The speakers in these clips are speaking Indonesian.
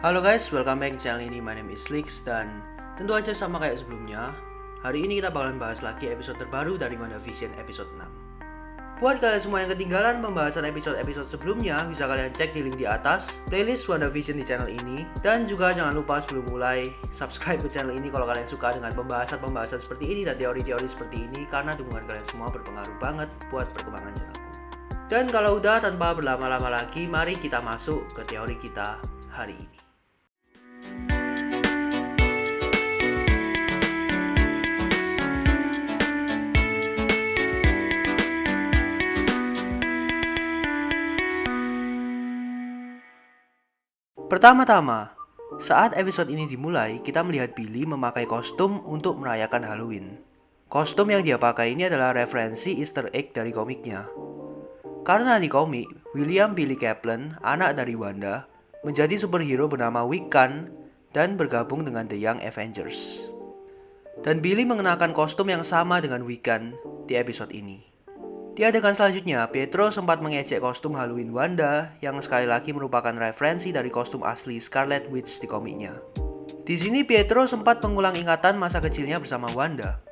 Halo guys, welcome back ke channel ini. My name is Lix dan tentu aja sama kayak sebelumnya, hari ini kita bakalan bahas lagi episode terbaru dari WandaVision episode 6. Buat kalian semua yang ketinggalan pembahasan episode-episode sebelumnya, bisa kalian cek di link di atas playlist WandaVision di channel ini. Dan juga jangan lupa sebelum mulai, subscribe ke channel ini kalau kalian suka dengan pembahasan-pembahasan seperti ini dan teori-teori seperti ini, karena dukungan kalian semua berpengaruh banget buat perkembangan channelku. Dan kalau udah, tanpa berlama-lama lagi, mari kita masuk ke teori kita hari ini. Pertama-tama, saat episode ini dimulai, kita melihat Billy memakai kostum untuk merayakan Halloween. Kostum yang dia pakai ini adalah referensi Easter egg dari komiknya. Karena di komik, William Billy Kaplan, anak dari Wanda, menjadi superhero bernama Wiccan dan bergabung dengan The Young Avengers. Dan Billy mengenakan kostum yang sama dengan Wiccan di episode ini. Di adegan selanjutnya, Pietro sempat mengejek kostum Halloween Wanda yang sekali lagi merupakan referensi dari kostum asli Scarlet Witch di komiknya. Di sini Pietro sempat mengulang ingatan masa kecilnya bersama Wanda.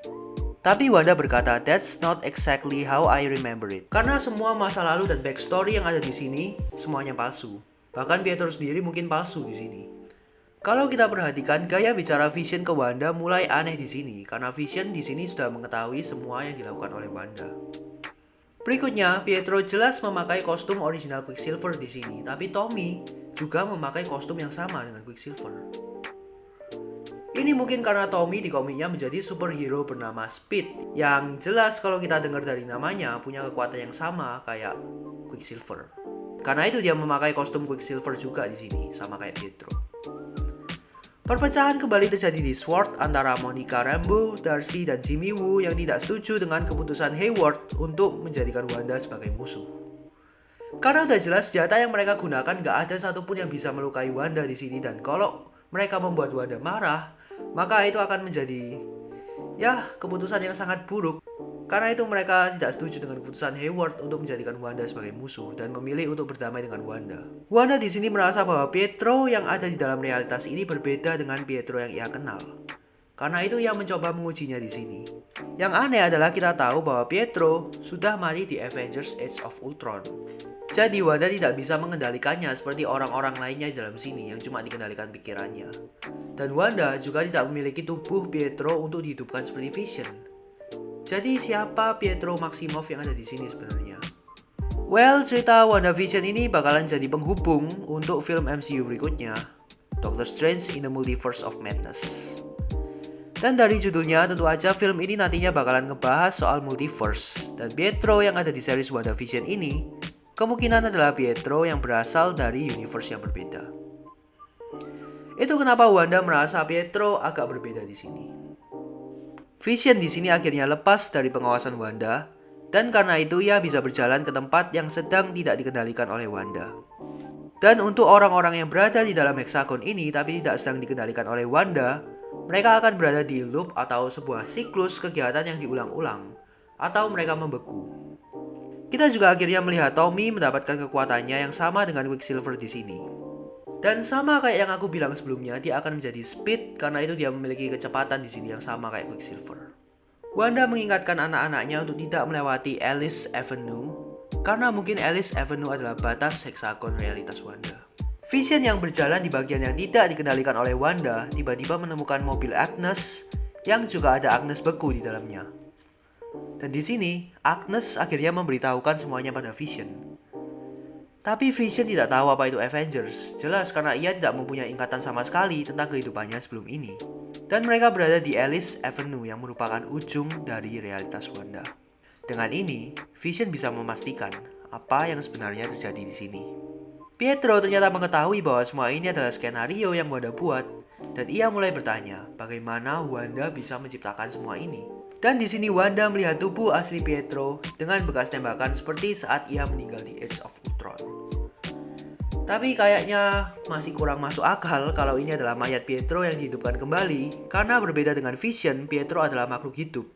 Tapi Wanda berkata, "That's not exactly how I remember it." Karena semua masa lalu dan backstory yang ada di sini semuanya palsu. Bahkan Pietro sendiri mungkin palsu di sini. Kalau kita perhatikan, gaya bicara Vision ke Wanda mulai aneh di sini karena Vision di sini sudah mengetahui semua yang dilakukan oleh Wanda. Berikutnya, Pietro jelas memakai kostum original Quicksilver di sini, tapi Tommy juga memakai kostum yang sama dengan Quicksilver. Ini mungkin karena Tommy di komiknya menjadi superhero bernama Speed, yang jelas kalau kita dengar dari namanya punya kekuatan yang sama kayak Quicksilver. Karena itu dia memakai kostum Quicksilver juga di sini, sama kayak Pietro. Perpecahan kembali terjadi di SWORD antara Monica Rambeau, Darcy, dan Jimmy Woo yang tidak setuju dengan keputusan Hayward untuk menjadikan Wanda sebagai musuh. Karena udah jelas senjata yang mereka gunakan gak ada satupun yang bisa melukai Wanda di sini, dan kalau mereka membuat Wanda marah, maka itu akan menjadi keputusan yang sangat buruk. Karena itu mereka tidak setuju dengan keputusan Hayward untuk menjadikan Wanda sebagai musuh dan memilih untuk berdamai dengan Wanda. Wanda di sini merasa bahwa Pietro yang ada di dalam realitas ini berbeda dengan Pietro yang ia kenal. Karena itu ia mencoba mengujinya di sini. Yang aneh adalah kita tahu bahwa Pietro sudah mati di Avengers Age of Ultron. Jadi Wanda tidak bisa mengendalikannya seperti orang-orang lainnya di dalam sini yang cuma dikendalikan pikirannya. Dan Wanda juga tidak memiliki tubuh Pietro untuk dihidupkan seperti Vision. Jadi siapa Pietro Maximoff yang ada di sini sebenarnya? Well, cerita WandaVision ini bakalan jadi penghubung untuk film MCU berikutnya, Doctor Strange in the Multiverse of Madness. Dan dari judulnya tentu aja film ini nantinya bakalan ngebahas soal multiverse. Dan Pietro yang ada di series WandaVision ini kemungkinan adalah Pietro yang berasal dari universe yang berbeda. Itu kenapa Wanda merasa Pietro agak berbeda di sini. Vision di sini akhirnya lepas dari pengawasan Wanda, dan karena itu ia bisa berjalan ke tempat yang sedang tidak dikendalikan oleh Wanda. Dan untuk orang-orang yang berada di dalam heksagon ini tapi tidak sedang dikendalikan oleh Wanda, mereka akan berada di loop atau sebuah siklus kegiatan yang diulang-ulang, atau mereka membeku. Kita juga akhirnya melihat Tommy mendapatkan kekuatannya yang sama dengan Quicksilver di sini. Dan sama kayak yang aku bilang sebelumnya, dia akan menjadi Speed karena itu dia memiliki kecepatan di sini yang sama kayak Quicksilver. Wanda mengingatkan anak-anaknya untuk tidak melewati Alice Avenue karena mungkin Alice Avenue adalah batas heksagon realitas Wanda. Vision yang berjalan di bagian yang tidak dikendalikan oleh Wanda tiba-tiba menemukan mobil Agnes yang juga ada Agnes beku di dalamnya. Dan di sini Agnes akhirnya memberitahukan semuanya pada Vision. Tapi Vision tidak tahu apa itu Avengers, jelas karena ia tidak mempunyai ingatan sama sekali tentang kehidupannya sebelum ini. Dan mereka berada di Alice Avenue yang merupakan ujung dari realitas Wanda. Dengan ini, Vision bisa memastikan apa yang sebenarnya terjadi di sini. Pietro ternyata mengetahui bahwa semua ini adalah skenario yang Wanda buat, dan ia mulai bertanya bagaimana Wanda bisa menciptakan semua ini. Dan di sini Wanda melihat tubuh asli Pietro dengan bekas tembakan seperti saat ia meninggal di Age of Ultron. Tapi kayaknya masih kurang masuk akal kalau ini adalah mayat Pietro yang dihidupkan kembali, karena berbeda dengan Vision, Pietro adalah makhluk hidup.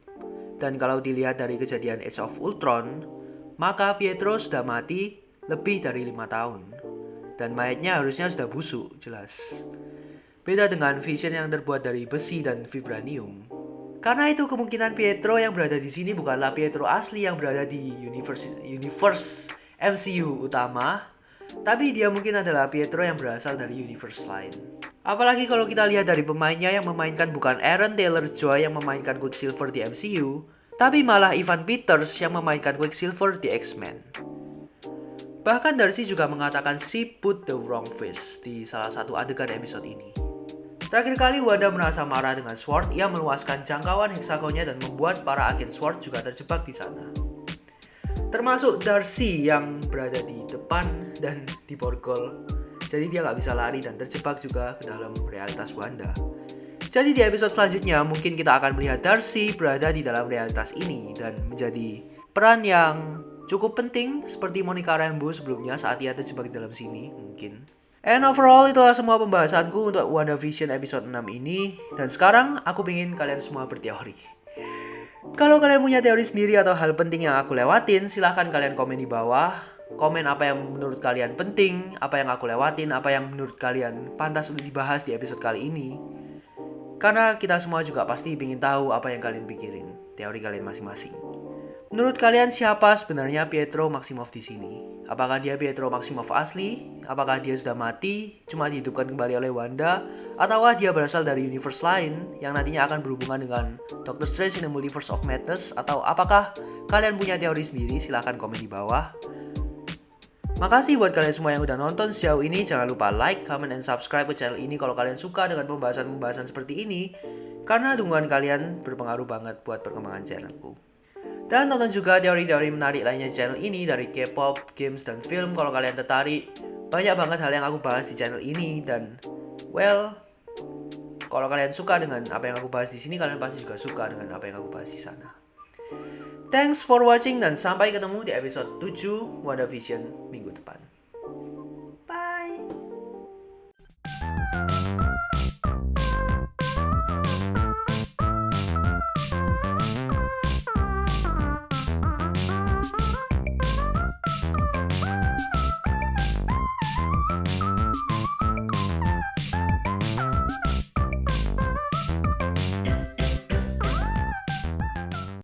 Dan kalau dilihat dari kejadian Age of Ultron, maka Pietro sudah mati lebih dari 5 tahun. dan mayatnya harusnya sudah busuk, jelas. Beda dengan Vision yang terbuat dari besi dan vibranium. Karena itu kemungkinan Pietro yang berada di sini bukanlah Pietro asli yang berada di universe MCU utama, tapi dia mungkin adalah Pietro yang berasal dari universe lain. Apalagi kalau kita lihat dari pemainnya yang memainkan bukan Aaron Taylor-Joy yang memainkan Quicksilver di MCU, tapi malah Evan Peters yang memainkan Quicksilver di X-Men. Bahkan Darcy juga mengatakan she put the wrong face di salah satu adegan episode ini. Terakhir kali Wanda merasa marah dengan SWORD, ia meluaskan jangkauan heksagonnya dan membuat para agen SWORD juga terjebak di sana. Termasuk Darcy yang berada di depan dan di borgol. Jadi dia nggak bisa lari dan terjebak juga ke dalam realitas Wanda. Jadi di episode selanjutnya mungkin kita akan melihat Darcy berada di dalam realitas ini dan menjadi peran yang cukup penting seperti Monica Rambeau sebelumnya saat ia terjebak di dalam sini mungkin. And overall itulah semua pembahasanku untuk WandaVision episode 6 ini. Dan sekarang aku ingin kalian semua berteori. Kalau kalian punya teori sendiri atau hal penting yang aku lewatin, silahkan kalian komen di bawah. Komen apa yang menurut kalian penting, apa yang aku lewatin, apa yang menurut kalian pantas untuk dibahas di episode kali ini. Karena kita semua juga pasti ingin tahu apa yang kalian pikirin, teori kalian masing-masing. Menurut kalian siapa sebenarnya Pietro Maximoff di sini? Apakah dia Pietro Maximoff asli? Apakah dia sudah mati, cuma dihidupkan kembali oleh Wanda? Ataukah dia berasal dari universe lain yang nantinya akan berhubungan dengan Doctor Strange in the Multiverse of Madness? Atau apakah kalian punya teori sendiri? Silahkan komen di bawah. Makasih buat kalian semua yang udah nonton sejauh ini. Jangan lupa like, comment, and subscribe ke channel ini kalau kalian suka dengan pembahasan-pembahasan seperti ini. Karena dukungan kalian berpengaruh banget buat perkembangan channelku. Dan tonton juga teori-teori menarik lainnya di channel ini dari K-pop, games, dan film kalau kalian tertarik. Banyak banget hal yang aku bahas di channel ini dan well, kalau kalian suka dengan apa yang aku bahas di sini, kalian pasti juga suka dengan apa yang aku bahas di sana. Thanks for watching dan sampai ketemu di episode 7 WandaVision minggu depan.